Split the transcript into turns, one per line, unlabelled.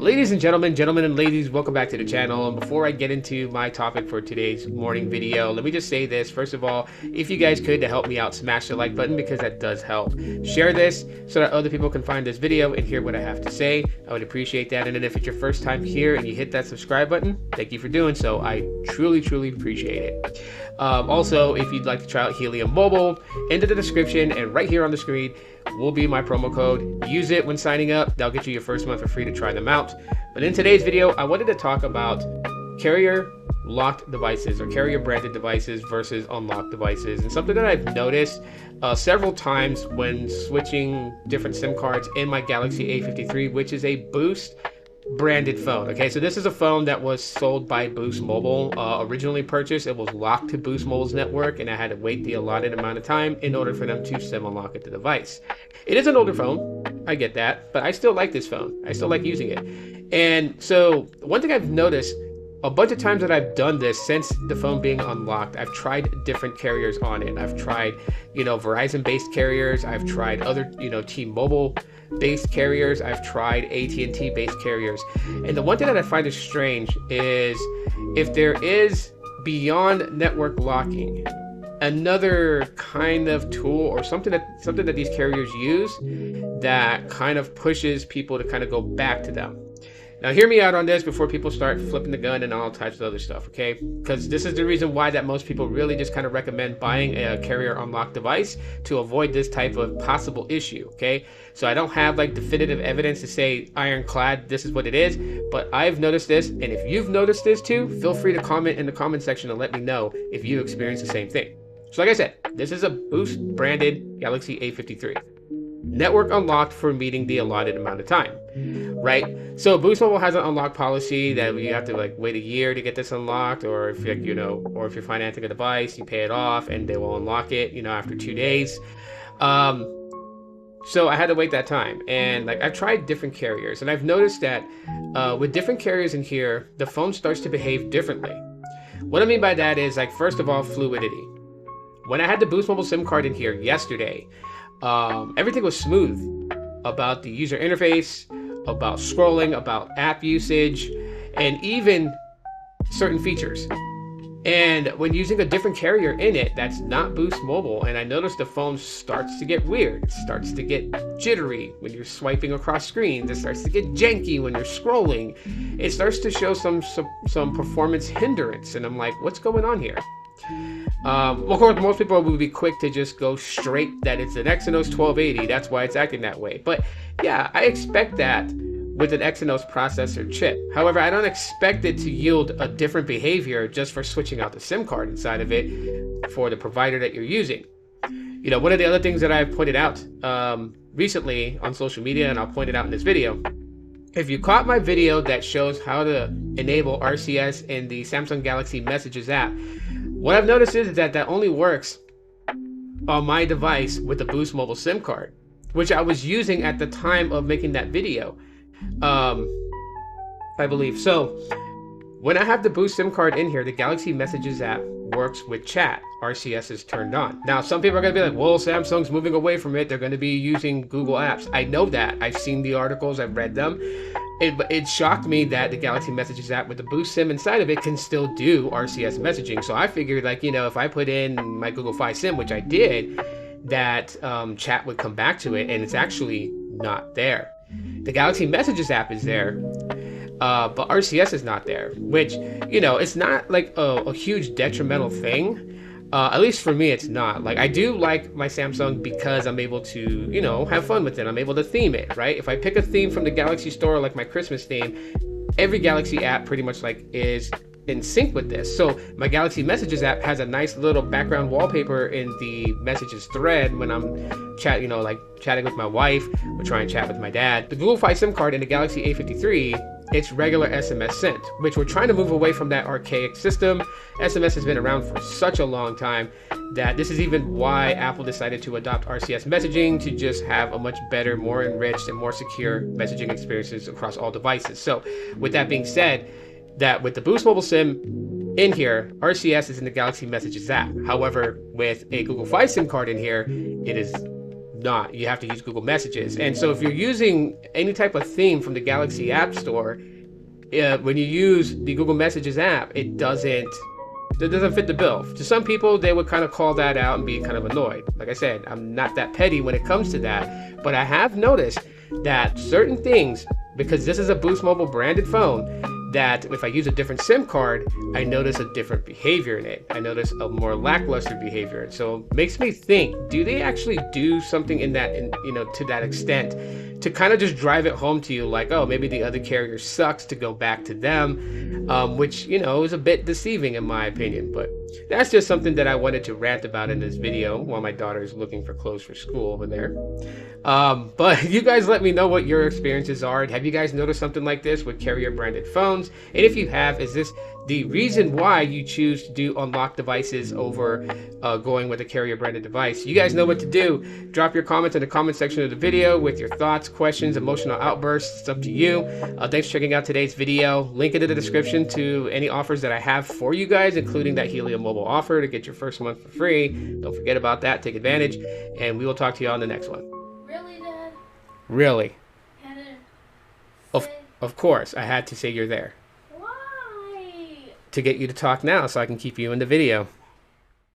Ladies and gentlemen and ladies, welcome back to the channel. And before I get into my topic for today's morning video, let me just say this. First of all, if you guys could, to help me out, smash the like button because that does help. Share this so that other people can find this video and hear what I have to say. I would appreciate that. And then if it's your first time here and you hit that subscribe button, thank you for doing so. I truly appreciate it. Also, if you'd like to try out Helium Mobile, into the description and right here on the screen will be my promo code. Use it when signing up. That'll get you your first month for free to try them out. But in today's video, I wanted to talk about carrier locked devices or carrier branded devices versus unlocked devices, and something that I've noticed several times when switching different SIM cards in my Galaxy A53, which is a Boost branded phone. Okay, so this is a phone that was sold by Boost Mobile, originally purchased. It was locked to Boost Mobile's network, and I had to wait the allotted amount of time in order for them to SIM unlock the device. It is an older phone, I get that, but I still like this phone. I still like using it. And so one thing I've noticed a bunch of times that I've done this since the phone being unlocked, I've tried different carriers on it. I've tried, Verizon based carriers. I've tried other, T-Mobile based carriers. I've tried AT&T based carriers. And the one thing that I find is strange is if there is, beyond network locking, another kind of tool or something that these carriers use that kind of pushes people to kind of go back to them. Now, hear me out on this before people start flipping the gun and all types of other stuff, okay? Because this is the reason why that most people really just kind of recommend buying a carrier unlocked device to avoid this type of possible issue, okay? So I don't have like definitive evidence to say ironclad, this is what it is, but I've noticed this, and if you've noticed this too, feel free to comment in the comment section and let me know if you experience the same thing. So like I said, this is a Boost branded Galaxy A53. Network unlocked for meeting the allotted amount of time, right? So Boost Mobile has an unlock policy that you have to like wait a year to get this unlocked, or if or if you're financing a device, you pay it off and they will unlock it, after 2 days. So I had to wait that time, and like I've tried different carriers, and I've noticed that with different carriers in here, the phone starts to behave differently. What I mean by that is, like, first of all, fluidity. When I had the Boost Mobile SIM card in here yesterday, everything was smooth about the user interface, about scrolling, about app usage, and even certain features. And when using a different carrier in it that's not Boost Mobile, and I noticed the phone starts to get weird. It starts to get jittery when you're swiping across screens. It starts to get janky when you're scrolling. It starts to show some performance hindrance, and I'm like, what's going on here? Of course, most people will be quick to just go straight that it's an Exynos 1280. That's why it's acting that way. But yeah, I expect that with an Exynos processor chip. However, I don't expect it to yield a different behavior just for switching out the SIM card inside of it for the provider that you're using. One of the other things that I've pointed out recently on social media, and I'll point it out in this video, if you caught my video that shows how to enable RCS in the Samsung Galaxy Messages app, what I've noticed is that only works on my device with the Boost Mobile SIM card, which I was using at the time of making that video, I believe. So when I have the Boost SIM card in here, the Galaxy Messages app works with chat. RCS is turned on. Now, some people are going to be like, well, Samsung's moving away from it. They're going to be using Google Apps. I know that. I've seen the articles. I've read them. It shocked me that the Galaxy Messages app with the Boost SIM inside of it can still do RCS messaging. So I figured, like, if I put in my Google Fi SIM, which I did, that chat would come back to it, and it's actually not there. The Galaxy Messages app is there, but RCS is not there, which, it's not like a huge detrimental thing. At least for me, it's not. Like, I do like my Samsung because I'm able to, have fun with it. I'm able to theme it, right? If I pick a theme from the Galaxy store, like my Christmas theme, every Galaxy app pretty much like is in sync with this. So my Galaxy Messages app has a nice little background wallpaper in the messages thread when I'm chatting with my wife or trying to chat with my dad. The Google Fi SIM card in the Galaxy A53, it's regular SMS sent, which we're trying to move away from that archaic system. SMS has been around for such a long time that this is even why Apple decided to adopt RCS messaging, to just have a much better, more enriched, and more secure messaging experiences across all devices. So with that being said, that with the Boost Mobile SIM in here, RCS is in the Galaxy Messages app. However, with a Google Fi SIM card in here, it is not. You have to use Google Messages. And so if you're using any type of theme from the Galaxy App Store, when you use the Google Messages app, it doesn't fit the bill. To some people, they would kind of call that out and be kind of annoyed. Like I said, I'm not that petty when it comes to that, but I have noticed that certain things, because this is a Boost Mobile branded phone, that if I use a different SIM card, I notice a different behavior in it. I notice a more lackluster behavior. So it makes me think, do they actually do something in that, to that extent, to kind of just drive it home to you, like, oh, maybe the other carrier sucks, to go back to them, which, is a bit deceiving in my opinion. But that's just something that I wanted to rant about in this video while my daughter is looking for clothes for school over there. But you guys let me know what your experiences are. Have you guys noticed something like this with carrier branded phones? And if you have, is this the reason why you choose to do unlocked devices over going with a carrier branded device? You guys know what to do. Drop your comments in the comment section of the video with your thoughts, questions, emotional outbursts. It's up to you. Thanks for checking out today's video. Link in the description to any offers that I have for you guys, including that Helium mobile offer to get your first month for free. Don't forget about that. Take advantage. And we will talk to you on the next one.
Really, Dad?
Really?
Had
Of course, I had to say you're there.
Why?
To get you to talk now so I can keep you in the video.